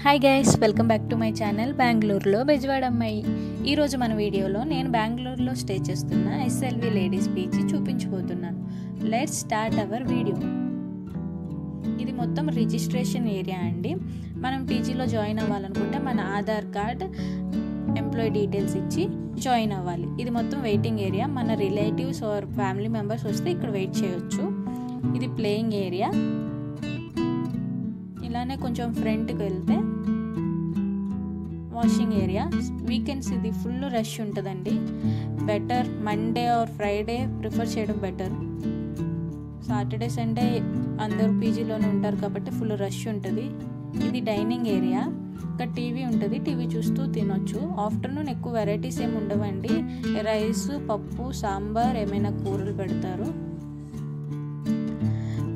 Hi guys, welcome back to my channel బెంగళూరులో బెజవాడ అమ్మాయి. ఈరోజు మన వీడియోలో నేను బెంగళూరులో స్టే చేస్తున్న ఎస్ఎల్వి లేడీస్ పీజీ చూపించబోతున్నాను. Let's start our video. ఇది మొత్తం రిజిస్ట్రేషన్ ఏరియా అండి. మనం పీజీలో జాయిన్ అవ్వాలనుకుంటే మన ఆధార్ కార్డ్, ఎంప్లాయీ డీటెయిల్స్ ఇచ్చి జాయిన్ అవ్వాలి. ఇది మొత్తం వెయిటింగ్ ఏరియా. మన రిలేటివ్స్ ఆర్ ఫ్యామిలీ మెంబర్స్ వస్తే ఇక్కడ వెయిట్ చేయొచ్చు. ఇది ప్లేయింగ్ ఏరియా. ఇలానే కొంచెం ఫ్రంట్కి వెళ్తే వాషింగ్ ఏరియా. వీకెండ్స్ ఇది ఫుల్ రష్ ఉంటుందండి. Better Monday or Friday prefer చేయడం బెటర్. సాటర్డే సండే అందరూ పీజీలోనే ఉంటారు కాబట్టి ఫుల్ రష్ ఉంటుంది. ఇది డైనింగ్ ఏరియా. ఇక్కడ టీవీ ఉంటుంది, టీవీ చూస్తూ తినొచ్చు. ఆఫ్టర్నూన్ ఎక్కువ వెరైటీస్ ఏమి ఉండవండి. రైస్, పప్పు, సాంబార్, ఏమైనా కూరలు పెడతారు.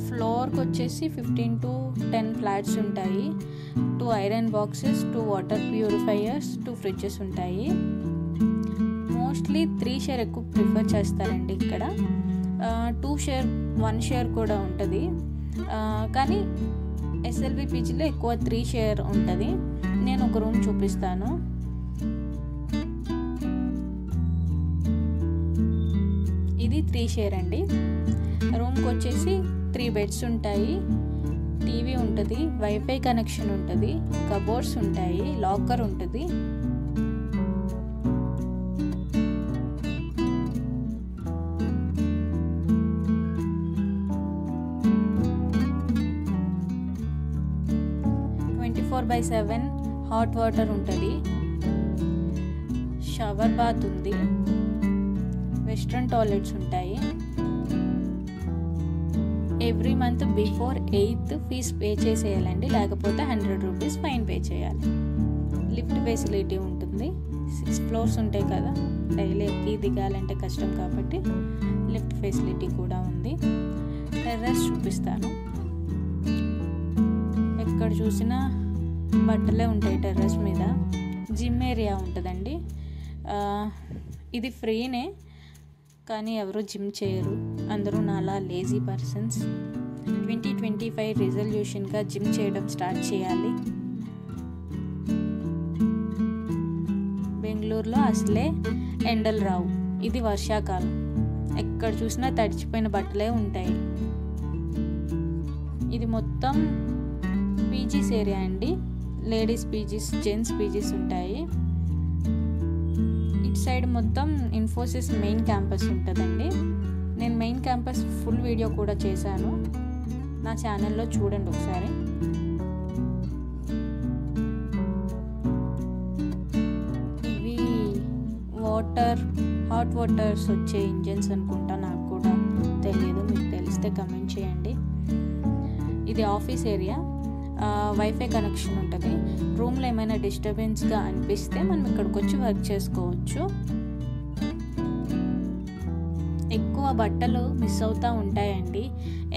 ఫ్లోర్కి వచ్చేసి 15 to 10 ఫ్లాట్స్ ఉంటాయి. 2 iron boxes, 2 water purifiers, 2 fridges ఉంటాయి. మోస్ట్లీ 3 షేర్ ఎక్కువ ప్రిఫర్ చేస్తారండి ఇక్కడ. 2 షేర్, 1 షేర్ కూడా ఉంటుంది. కానీ ఎస్ఎల్వి పీజీలో ఎక్కువ 3 షేర్ ఉంటుంది. నేను ఒక రూమ్ చూపిస్తాను. ఇది 3 షేర్ అండి. రూమ్కి వచ్చేసి 3 బెడ్స్ ఉంటాయి, టీవీ ఉంటుంది, వైఫై కనెక్షన్ ఉంటుంది, కబోర్డ్స్ ఉంటాయి, లాకర్ ఉంటుంది. "24/7" హాట్ వాటర్ ఉంటుంది. షవర్ బాత్ ఉంది. వెస్ట్రన్ టాయిలెట్స్ ఉంటాయి. Every month before 8th fees pay చేసేయాలండి, లేకపోతే 100 రూపీస్ ఫైన్ పే చేయాలి. లిఫ్ట్ ఫెసిలిటీ ఉంటుంది. 6 ఫ్లోర్స్ ఉంటాయి కదా, డైలీ ఎక్కి దిగాలంటే కష్టం కాబట్టి లిఫ్ట్ ఫెసిలిటీ కూడా ఉంది. టెర్రస్ చూపిస్తాను. ఎక్కడ చూసినా బట్టలే ఉంటాయి టెర్రస్ మీద. జిమ్ ఏరియా ఉంటుందండి. ఇది ఫ్రీనే, కానీ ఎవరు జిమ్ చేయరు. అందరూ నాలా లేజీ పర్సన్స్. 2025 రిజల్యూషన్గా జిమ్ చేయడం స్టార్ట్ చేయాలి. బెంగళూరులో అసలే ఎండలు రావు. ఇది వర్షాకాలం. ఎక్కడ చూసినా తడిచిపోయిన బట్టలే ఉంటాయి. ఇది మొత్తం పీజీస్ ఏరియా అండి. లేడీస్ పీజీస్, జెంట్స్ పీజీస్ ఉంటాయి. సైడ్ మొత్తం ఇన్ఫోసిస్ మెయిన్ క్యాంపస్ ఉంటుందండి. నేను మెయిన్ క్యాంపస్ ఫుల్ వీడియో కూడా చేశాను, నా ఛానల్లో చూడండి ఒకసారి. ఇవి హాట్ వాటర్స్ వచ్చే ఇంజన్స్ అనుకుంటా, నాకు కూడా తెలియదు. మీకు తెలిస్తే కమెంట్ చేయండి. ఇది ఆఫీస్ ఏరియా. వైఫై కనెక్షన్ ఉంటుంది. రూమ్లో ఏమైనా డిస్టర్బెన్స్గా అనిపిస్తే మనం ఇక్కడికి వచ్చి వర్క్ చేసుకోవచ్చు. ఎక్కువ బట్టలు మిస్ అవుతూ ఉంటాయండి.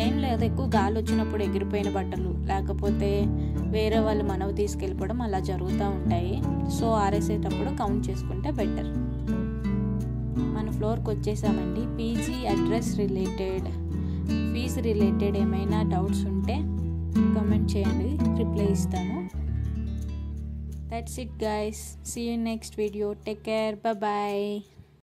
ఏం లేదు, ఎక్కువ గాలి వచ్చినప్పుడు ఎగిరిపోయిన బట్టలు, లేకపోతే వేరే వాళ్ళు మనవి తీసుకెళ్ళిపోవడం అలా జరుగుతూ ఉంటాయి. సో ఆరేసేటప్పుడు కౌంట్ చేసుకుంటే బెటర్. మన ఫ్లోర్కి వచ్చేసామండి. PG address related, fees related ఏమైనా డౌట్స్ ఉంటే కామెంట్ చేయండి, రిప్లై ఇస్తాను. That's it guys. See you next video. Take care. Bye bye.